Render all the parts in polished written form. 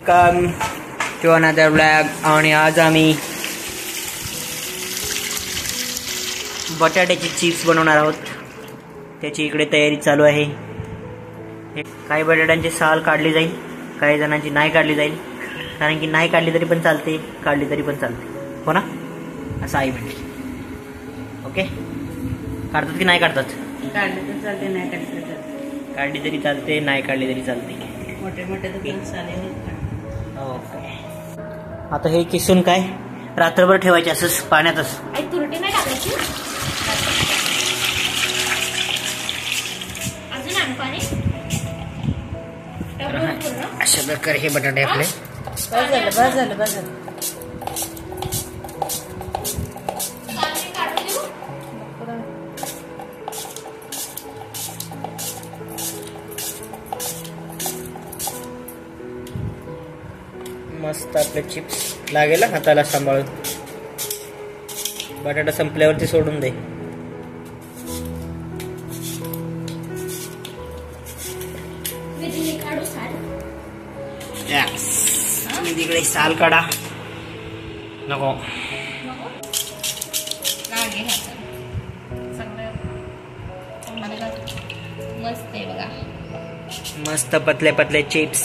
Welcome to another blog. आणि आज आम्ही बटाट्याचे चिप्स बनवणार आहोत. त्याची इकडे तयारी चालू आहे. काही बटाट्यांची साल काढली जाईल, काही जणांची नाही काढली जाईल. कारण की नाही काढली तरी पण चालते, काढली तरी पण चालते. हो ना, असं आई म्हणते. ओके, काढतात की नाही काढतात? काढली तर चालते, नाही काढली तर चालते. काढली तरी चालते, नाही काढली तरी चालते. मोठे मोठे तर पण चालेल. ओके. आता हे किसून काय रात्रभर ठेवायचे असंच पाण्यातच? तुरटी नाही टाकायची अजून आण पाणी. अशा प्रकारे हे बटाटे आपले बस झालं. मस्त आपले चिप्स लागेल हाताला सांभाळून. बटाटा संपल्यावरती सोडून दे. तिकडे साल काढा. नको मस्त आहे बघा, मस्त पतले पतले चिप्स.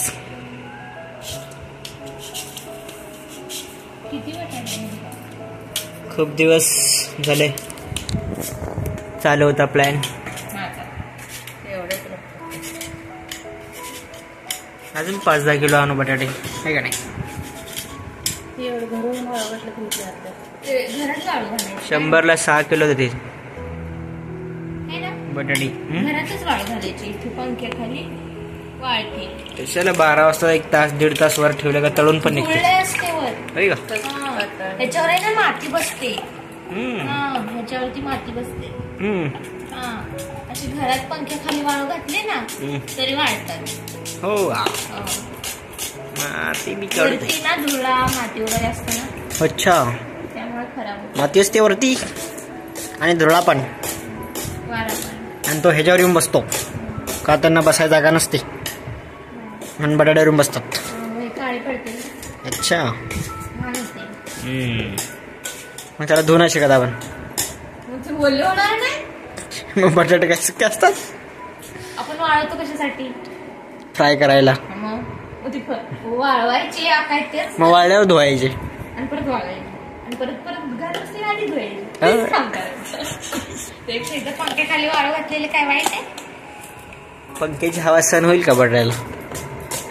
खूप दिवस झाले चालू होता प्लॅन. अजून 5-10 किलो आणू बटाटे, आहे का नाही? 100ला 6 किलो देते बटाटी. घरातच वाळ घालायची पंख्याखाली वाळते. त्याच्याला 12 वाजता 1 तास 1.5 तास वर ठेवलं का तळून पण निघते. त्याच्यावर आहे ना माती बसते. ह्याच्यावरती माती बसते. अशी घरात पंख्याखाली वाळू घातले ना तरी वाळतात. हो, माती बी वरती ना धुळा माती वगैरे असते ना. अच्छा, त्यामुळे खराब होत. माती असते वरती आणि धुळा पण, वारा पण. आणि तो ह्याच्यावर येऊन बसतो का? त्यांना बसायला जागा नसते आणि बटाट्यावर येऊन बसतात. काळी पडते. अच्छा, घाण होते. मग त्याला धुवून शिकत आपण. बोलले होणार नाही. मग बटाटे काय सुके असतात? आपण वाळवतो कशासाठी? फ्राय करायला. मग वाळवायचे काय तेच, मग वाळल्यावर धुवायचे आणि परत वाळवायचे आणि परत घालत असते आधी धुवायचे. काम करायचं. एकदा पंख्याखाली वाळू घातलेले काय वाईट आहे? पंख्याची हवा सण होईल का बटाट्याला?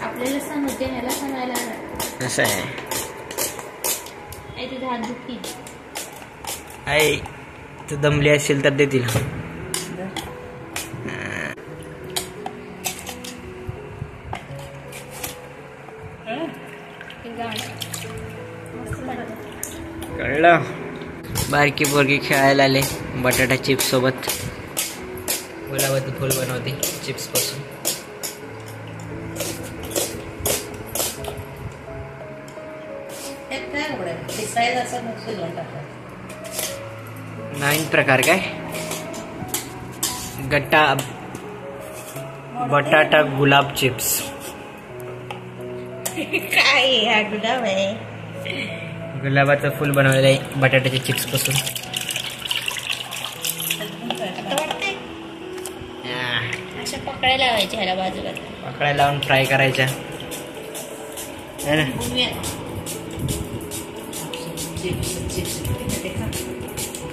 आपल्याला सण होते, ह्याला सण व्हायला. असं आहे. तुझा हात दुखी आई, तू दमली असेल तर दे तिला. कळलं? बारकी पोरगी खेळायला आले बटाटा चिप्स सोबत. गुलाबाचं फुल बनवते चिप्स पासून. नवीन प्रकार काय? गट्टा बटाटा गुलाब चिप्स. काय हा गुलाब आहे? गुलाबाचं फुल बनवलेलं आहे बटाट्याच्या चिप्स पासून. अशा पकड्या लावायच्या ह्याला बाजूला. पकड्या लावून फ्राय करायच्या.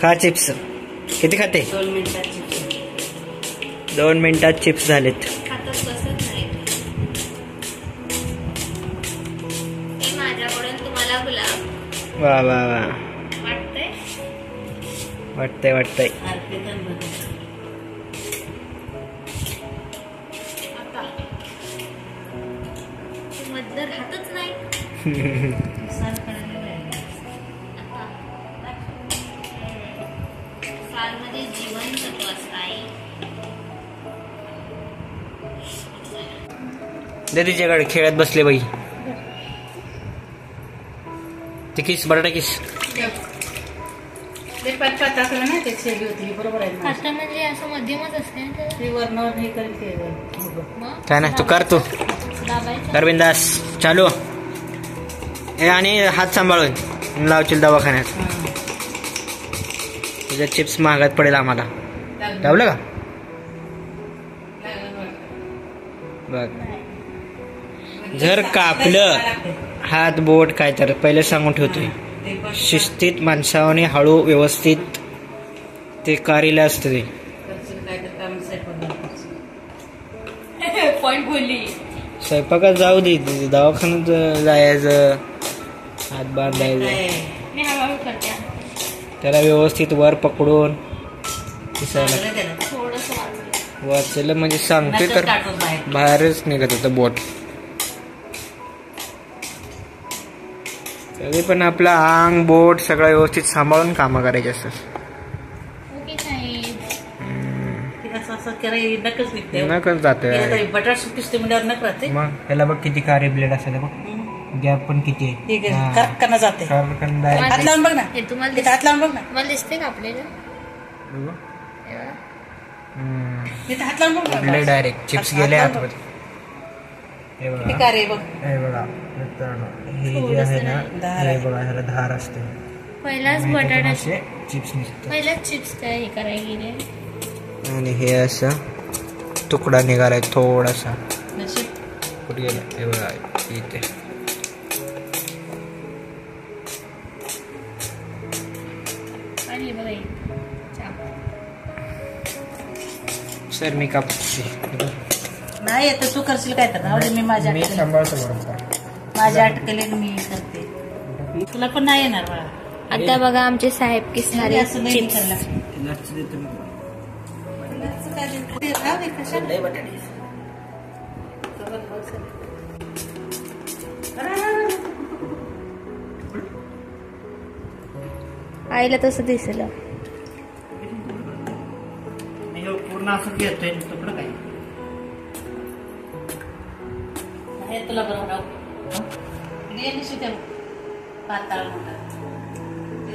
खा चिप्स. किती खाते? 2 मिनिटात चिप्स झालेत. माझ्याकडून तुम्हाला गुलाब. वा वा वा, वाटतंय वाटतंय. मधलं राहतच नाही. सालमध्ये जीवनसत्व असतं. दे तिच्याकडे, खेळत बसले बाई. ते किस बटाटा किस. ते पाच टाकलं ना ते शेली होती बरोबर आहे. पास्ता म्हणजे असं मध्यमच असते ना ते वरणावर हे करते. काय नाही तू कर, तू दाबायचं. कर बिंदास. चालू. आणि हात सांभाळून लावशील दवाखान्यात. तुझ्या चिप्स महागात पडेल आम्हाला. लावलं का बघ. जर कापलं हात बोट काय तर पहिले सांगून ठेवतोय. शिस्तीत माणसाने हळू व्यवस्थित ते कारीला असतं ते. पॉइंट बोलली. स्वयंपाकात जाऊ दे, दवाखान्यात जायचं, हात बांधायचं, मी हळूहळू करते. त्याला व्यवस्थित वर पकडून थोडस वाचलं म्हणजे सांगते तर बाहेरच निघत होतं बोट. तरी पण आपलं अंग बोट सगळं व्यवस्थित सांभाळून कामं करायची असतात. ओके साहेब. नकच जाते बटाट पिसते म्हणजे नक राहते. मग ह्याला बघ किती कारे ब्लेड असतात बघ. गॅप पण किती आहे. करकन जाते. हात लावून बघ ना. हे तुम्हाला तिथे हात लावून बघ ना. मला दिसते का आपल्याला? तिथे हात लावून बघ ना. ब्लेड डायरेक्ट चिप्स गेले आतमध्ये. हे बघा, ते का रे बघ. हे बघा मित्रांनो, हे जे आहे ना हे बघा ह्याला धार असते. पहिलाच बटाटा चिप्स निघतात. पहिलाच चिप्स काय हे करायला गेले. आणि हे असं तुकडा निघालाय थोडासा. नशीब. कुठे गेला हे बघा इथे. आणि बघा सर मी कापते. नाही आता तू करशील काय तर राहू दे. मी माझ्या मी सांभाळतो बरोबर. माझ्या अटकले मी करते. तुला पण नाही येणार बाळा. आता बघा आमचे साहेब किसणारे असं नाही चिप्स. करायला. राहू दे कशाला. आईला तसं दिसेल. पूर्ण असं घेतोय तुकडं काय हे तुला बरोबर पाताळ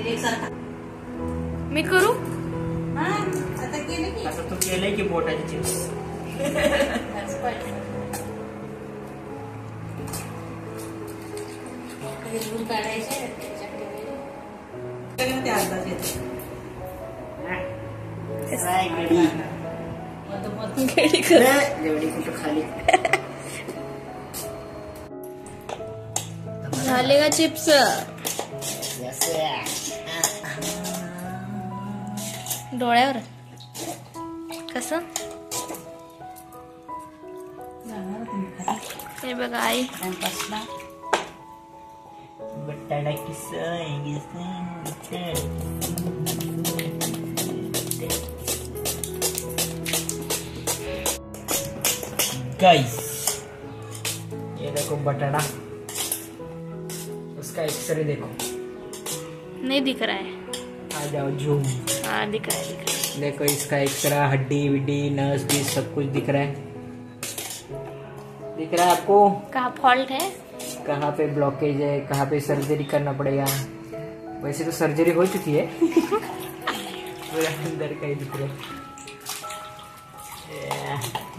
एकसारखा. मी करू. आता गेले की असं तू केलंय की बोटाची चिप्स. काढायचे ते अंदाज येतो. खाली झाले का चिप्स? डोळ्यावर कसं? हे बघा आई बटाटा किस गाइस, ये देखो बटाटा, उसका एक्सरे देखो. नहीं दिख रहा है. आ जाओ जूम. हाँ दिख रहा है, दिख रहा है. देखो इसका एक्सरा, हड्डी विड्डी नस भी सब कुछ दिख रहा है. दिख रहा है आपको कहाँ फॉल्ट है, कहाँ पे ब्लॉकेज है, कहाँ पे सर्जरी करना पड़ेगा. वैसे तो सर्जरी हो चुकी है. पूरा अंदर का ही दिख रहा है.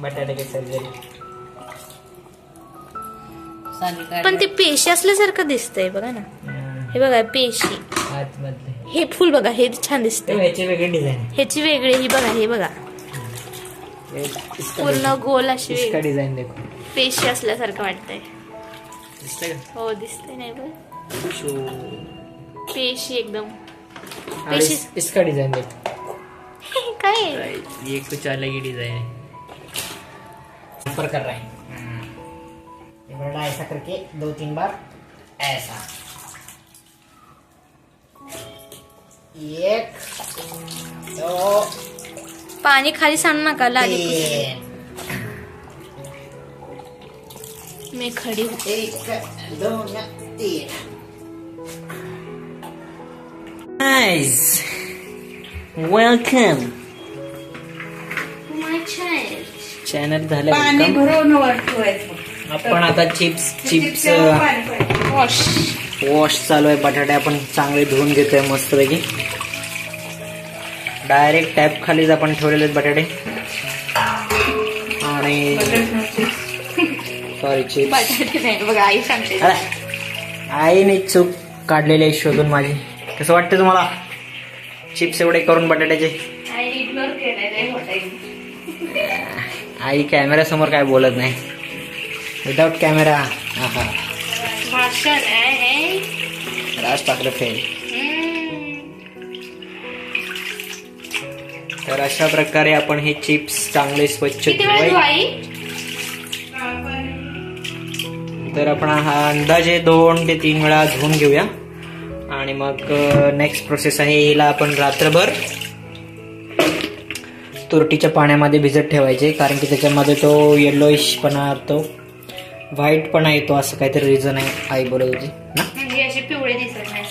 बटाटे की सर्जरी. पण ते पेशी असल्यासारखं दिसतंय बघा ना. हे बघा पेशी आतमधले. हे फुल बघा, हे छान दिसतंय. ह्याची वेगळी डिझाइन. ह्याची वेगळी, ही बघा, हे बघा पूर्ण गोल अशी इसका डिझाइन देखो. पेशी असल्यासारखं वाटतंय. दिसतंय का? हो दिसतंय. नाही बघ शो. पेशी एकदम और पेशी. इसका डिजाइन देखो. काय ये कुछ अलग ही डिजाइन है. ऊपर कर रहे हैं. ये बड़ा ऐसा करके 2-3 बार ऐसा. एक, दो, पाणी खाली सांडू नका लादी. तीन. मी खडी होते. 1, 2, 3. Guys, welcome. चॅनल झालं. पाणी भरवून ठेवायचं. आपण आता चिप्स वॉश चालू आहे. बटाटे आपण चांगले धुवून घेतोय मस्तपैकी. डायरेक्ट टॅप खालीच आपण ठेवलेले आहेत बटाटे. आणि सॉरी चिप्स बटाटे नाही बघा, आई सांगते. आईने चूक काढलेली आहे शोधून माझी. कसं वाटतं तुम्हाला चिप्स एवढे करून बटाट्याचे? आई कॅमेरा समोर काय बोलत नाही. विदाउट कॅमेरा भाषण आहे. राज ठाकरे फेल. तर अशा प्रकारे आपण हे चिप्स चांगले स्वच्छ धुवायचे. तर आपण हा अंदाजे 2 ते 3 वेळा धुवून घेऊया. आणि मग नेक्स्ट प्रोसेस आहे, हिला आपण रात्रभर तुरटीच्या पाण्यामध्ये भिजत ठेवायचे. कारण की त्याच्यामध्ये तो येलोइशपणा, तो व्हाईटपणा येतो, असं काहीतरी रिझन आहे आई बोलत होती ना. पिवळे दिसत नाही.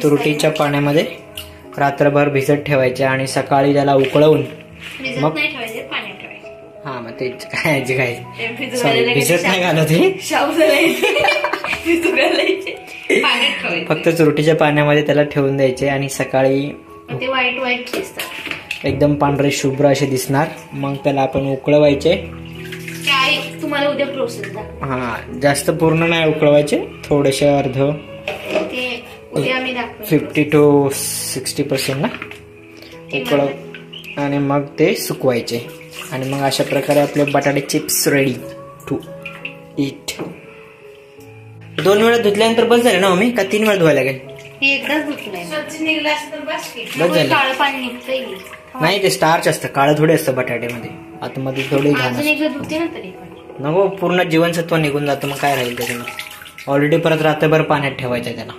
तुरटीच्या पाण्यामध्ये रात्रभर भिजत ठेवायचे आणि सकाळी त्याला उकळवून मग हा मग ते काय सॉरी भिजत नाही घालत फक्त तुरटीच्या पाण्यामध्ये त्याला ठेवून द्यायचे आणि सकाळी ते व्हाईट दिसतात, एकदम पांढरे शुभ्र असे दिसणार. मग त्याला आपण उकळवायचे. तुम्हाला उद्या प्रोसेस हा जास्त पूर्ण नाही उकळवायचे, थोडेसे अर्ध 50 to 60% ना उकळव आणि मग ते सुकवायचे. आणि मग अशा प्रकारे आपले बटाटे चिप्स रेडी टू ईट. 2 वेळा धुतल्यानंतर बस झाले ना मम्मी, का 3 वेळा धुवायला लागेल? एकदाच धुतलंय, स्वच्छ निघलं असतं तर बस की. बस झालं. काळं पाणी निघतंय. नाही ते स्टार्च असतं, काळं थोडे असतं बटाट्यामध्ये, आतमध्ये थोडी घाण अजून एकदा धुते ना तरी पण नको, पूर्ण जीवनसत्व निघून जातं. मग काय राहील त्याच्यानं? ऑलरेडी परत रात्रभर पाण्यात ठेवायचं त्याला.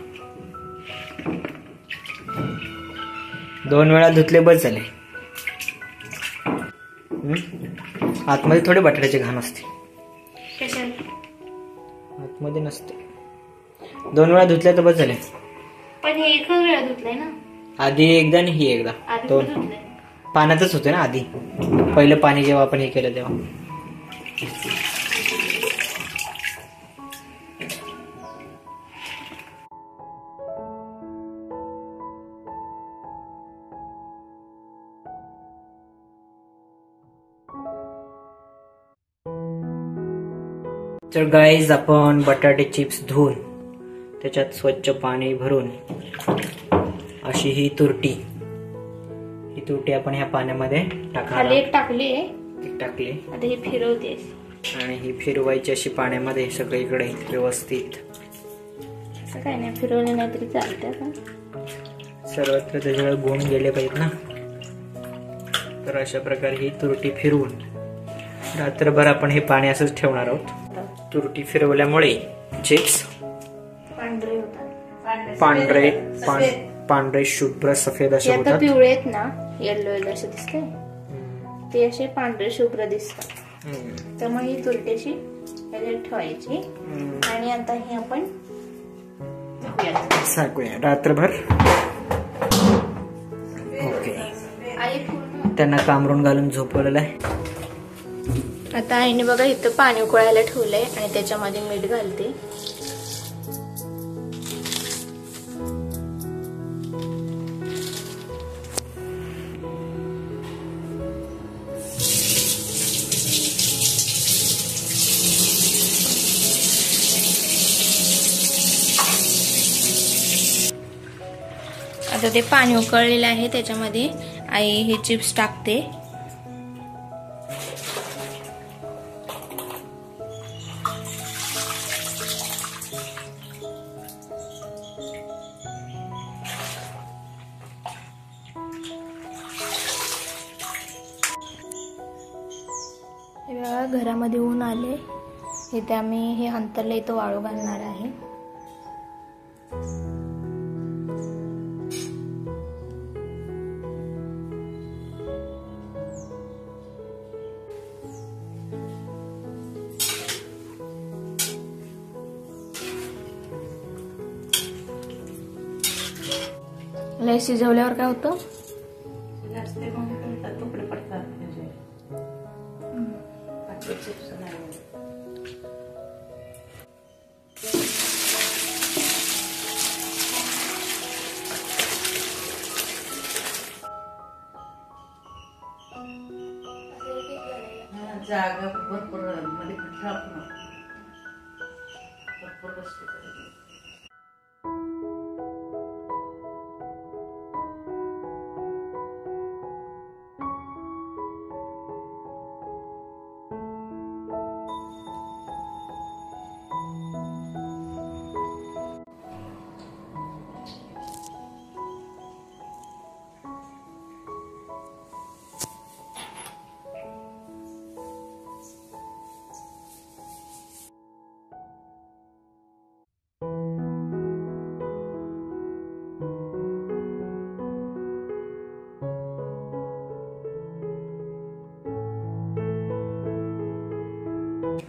2 वेळा धुतले बस झाले. आतमध्ये थोडे बटाट्याची घाण असते, आतमध्ये नसते. 2 वेळा धुतल्या तर बस झाले. पण हे 1 वेळा धुतलंय ना, आधी एकदा आणि ही एकदा. 2 पाण्यातच होते ना आधी, पहिलं पाणी जेव्हा आपण हे केलं तेव्हा. तर गाईज आपण बटाटे चिप्स धुवून त्याच्यात स्वच्छ पाणी भरून अशी ही तुरटी आपण ह्या पाण्यामध्ये टाकणार. एक टाकली आता ही फिरवते आणि ही फिरवायची अशी पाण्यामध्ये सगळीकडे व्यवस्थित. असं काय नाही, फिरवले नाही तरी चालतं का, सर्वत्र त्याच्यावर गुण गेले पाहिजेत ना. तर अशा प्रकारे ही तुरटी फिरवून रात्रभर आपण हे पाणी असंच ठेवणार आहोत. तुरटी फिरवल्यामुळे चिप्स पांढरे शुभ्र सफेद असे होतात. पिवळे आहेत ना, येलो असे दिसते, ते असे पांढरे शुभ्र दिसतात. त्यामुळे ही तुरटीची ठेवायची आणि आता हे आपण साकूया रात्रभर. ओके, त्यांना कामरून घालून झोपवलेलं आहे. आता आईने बघा इथं पाणी उकळायला ठेवलंय आणि त्याच्यामध्ये मीठ घालते. आता ते पाणी उकळलेलं आहे, त्याच्यामध्ये आई हे चिप्स टाकते. घरामध्ये ऊन आले, इथे आम्ही हे अंतरले इथं वाळू घालणार आहे. लय शिजवल्यावर काय होतं, तुकडे पडतात. जागा भरपूर मध्ये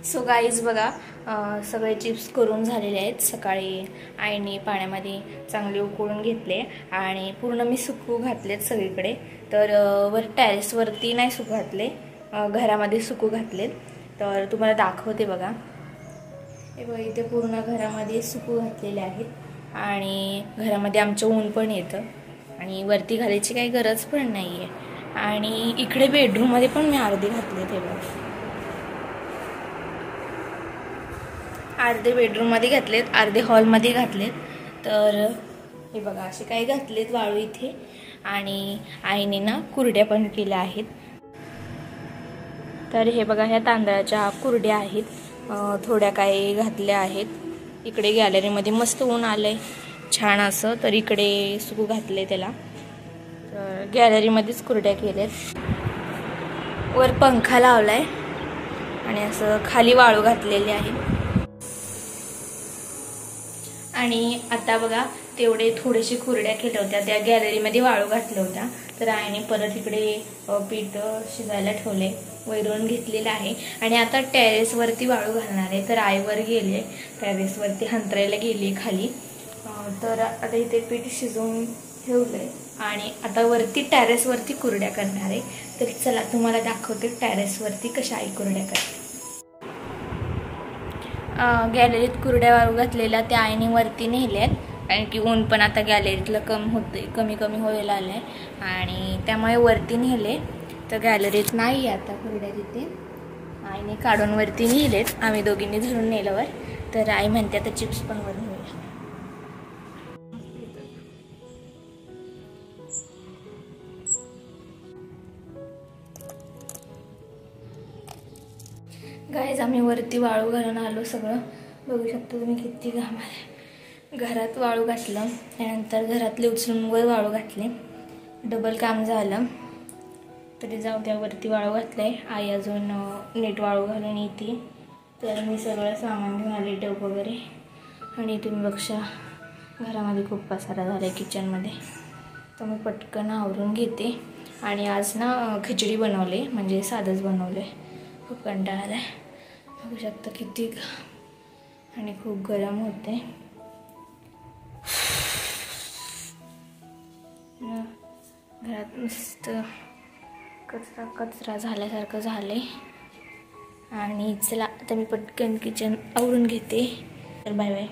सो गाईज बघा, सगळे चिप्स करून झालेले आहेत. सकाळी आईने पाण्यामध्ये चांगले उकळून घेतले आणि पूर्ण मी सुकू घातलेत सगळीकडे. तर वर टेरेसवरती नाही सुकू घातले, घरामध्ये सुकू घातलेत. तर तुम्हाला दाखवते बघा. हे बघा, इथे पूर्ण घरामध्ये सुकू घातलेले आहेत आणि घरामध्ये आमचं ऊन पण येतं आणि वरती घालायची काही गरज पण नाही आहे. आणि इकडे बेडरूममध्ये पण मी अर्धे घातले. ते बघा, अर्धे बेडरूममध्ये घातलेत, अर्धे हॉलमध्ये घातलेत. तर हे बघा, असे काही घातलेत वाळू इथे. आणि आईने ना कुरड्या पण केल्या आहेत. तर हे बघा, ह्या तांदळाच्या कुरड्या आहेत, थोड्या काही घातल्या आहेत. इकडे गॅलरीमध्ये मस्त ऊन आलंय छान असं, तर इकडे सुकू घातले त्याला. तर गॅलरीमध्येच कुरड्या केल्यात. वर पंखा लावलाय आणि असं खाली वाळू घातलेली आहे. आणि आता बघा, तेवढे थोडेसे कुरड्या केल्या होत्या, त्या गॅलरीमध्ये वाळू घातल्या होत्या. तर आईने परत इकडे पीठ शिजायला ठेवले, वैरून घेतलेलं आहे. आणि आता टेरेसवरती वाळू घालणार आहे. तर आईवर गेले, टेरेसवरती हंतरायला गेली खाली. तर आता इथे पीठ शिजवून ठेवलंय आणि आता वरती टेरेसवरती कुरड्या करणार आहे. तर चला तुम्हाला दाखवते टेरेसवरती कशा आई कुरड्या करते. गॅलरीत कुरड्या वाळू घातलेल्या त्या आईने वरती नेल्यात, कारण की ऊन पण आता गॅलरीतलं कमी कमी व्हायला आलंय आणि त्यामुळे वरती नेले. तर गॅलरीत नाही आता कुरड्या तिथे, आईने काढून वरती नेलेत. आम्ही दोघींनी धरून नेल्यावर. तर आई म्हणते आता चिप्स पण वर नेऊया. गाईज, आम्ही वरती वाळू घालून आलो. सगळं बघू शकतो तुम्ही किती घाम आहे. घरात वाळू घातलं, त्यानंतर घरातले उचलून वर वाळू घातले. डबल काम झालं. तरी जाऊ द्या, वरती वाळू घातलंय. आई अजून नीट वाळू घालून येते. तर मी सगळं सामान घेऊन आले, डब वगैरे. आणि तुम्ही बघा, घरामध्ये खूप पसारा झाला आहे किचनमध्ये. तर मी पटकन आवरून घेते. आणि आज ना खिचडी बनवले, म्हणजे साधंच बनवले. खूप कंटाळा आला आहे. बघू शकता किती आणि खूप गरम होते. घरात मस्त कचरा झाल्यासारखं झाले. आणि चला आता मी पटकन किचन आवरून घेते. तर बाय बाय.